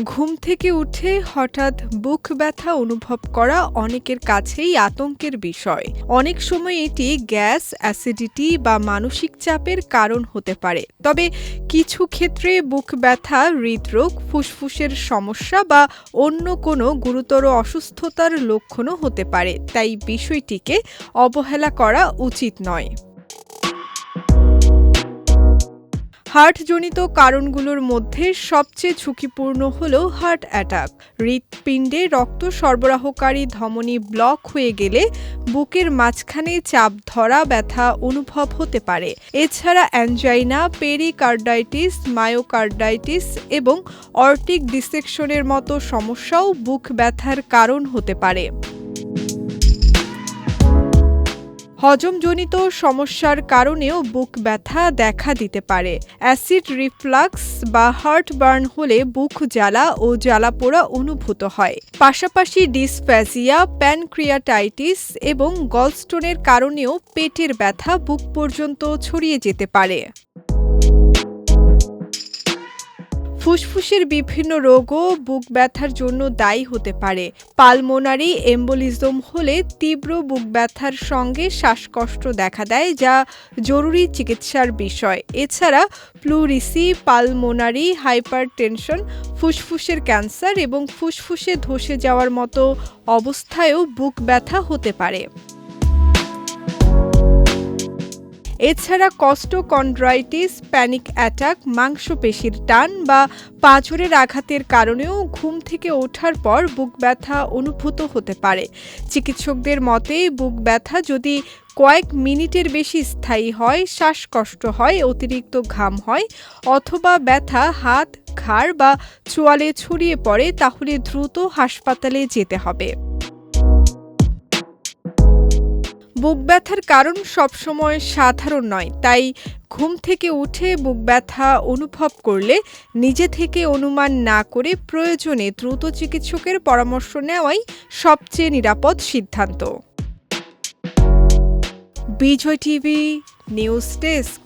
ঘুম থেকে উঠে হঠাৎ বুক ব্যথা অনুভব করা অনেকের কাছেই আতঙ্কের বিষয়। অনেক সময় এটি গ্যাস, অ্যাসিডিটি বা মানসিক চাপের কারণ হতে পারে। তবে কিছু ক্ষেত্রে বুক ব্যথা হৃদরোগ, ফুসফুসের সমস্যা বা অন্য কোনো গুরুতর অসুস্থতার লক্ষণও হতে পারে, তাই বিষয়টিকে অবহেলা করা উচিত নয়। হার্টজনিত কারণগুলোর মধ্যে সবচেয়ে ঝুঁকিপূর্ণ হল হার্ট অ্যাটাক। হৃৎপিণ্ডে রক্ত সরবরাহকারী ধমনী ব্লক হয়ে গেলে বুকের মাঝখানে চাপ ধরা ব্যথা অনুভব হতে পারে। এছাড়া অ্যানজাইনা, পেরিকার্ডাইটিস, মায়োকার্ডাইটিস এবং অর্টিক ডিসেকশনের মতো সমস্যাও বুক ব্যথার কারণ হতে পারে। হজমজনিত সমস্যার কারণেও বুক ব্যথা দেখা দিতে পারে। অ্যাসিড রিফ্লাক্স বা হার্টবার্ন হলে বুক জ্বালা ও জ্বালাপোড়া অনুভূত হয়। পাশাপাশি ডিসফ্যাজিয়া, প্যানক্রিয়াটাইটিস এবং গলস্টোনের কারণেও পেটের ব্যথা বুক পর্যন্ত ছড়িয়ে যেতে পারে। ফুসফুসের বিভিন্ন রোগও বুক ব্যথার জন্য দায়ী হতে পারে। পালমোনারি এম্বোলিজম হলে তীব্র বুক ব্যথার সঙ্গে শ্বাসকষ্ট দেখা দেয়, যা জরুরি চিকিৎসার বিষয়। এছাড়া প্লুরিসি, পালমোনারি হাইপারটেনশন, ফুসফুসের ক্যান্সার এবং ফুসফুসে ধসে যাওয়ার মতো অবস্থায়ও বুক ব্যথা হতে পারে। এছাড়া কস্টোকন্ড্রাইটিস, প্যানিক অ্যাটাক, মাংসপেশির টান বা পাঁজরের আঘাতের কারণেও ঘুম থেকে ওঠার পর বুক ব্যথা অনুভূত হতে পারে। চিকিৎসকদের মতে বুক ব্যথা যদি কয়েক মিনিটের বেশি স্থায়ী হয়, শ্বাসকষ্ট হয়, অতিরিক্ত ঘাম হয় অথবা ব্যথা হাত, ঘাড় বা চোয়ালে ছড়িয়ে পড়ে, তাহলে দ্রুত হাসপাতালে যেতে হবে। বুক ব্যথার কারণ সবসময় সাধারণ নয়, তাই ঘুম থেকে উঠে বুক ব্যথা অনুভব করলে নিজে থেকে অনুমান না করে প্রয়োজনে দ্রুত চিকিৎসকের পরামর্শ নেওয়াই সবচেয়ে নিরাপদ সিদ্ধান্ত। বিজয় টিভি নিউজ ডেস্ক।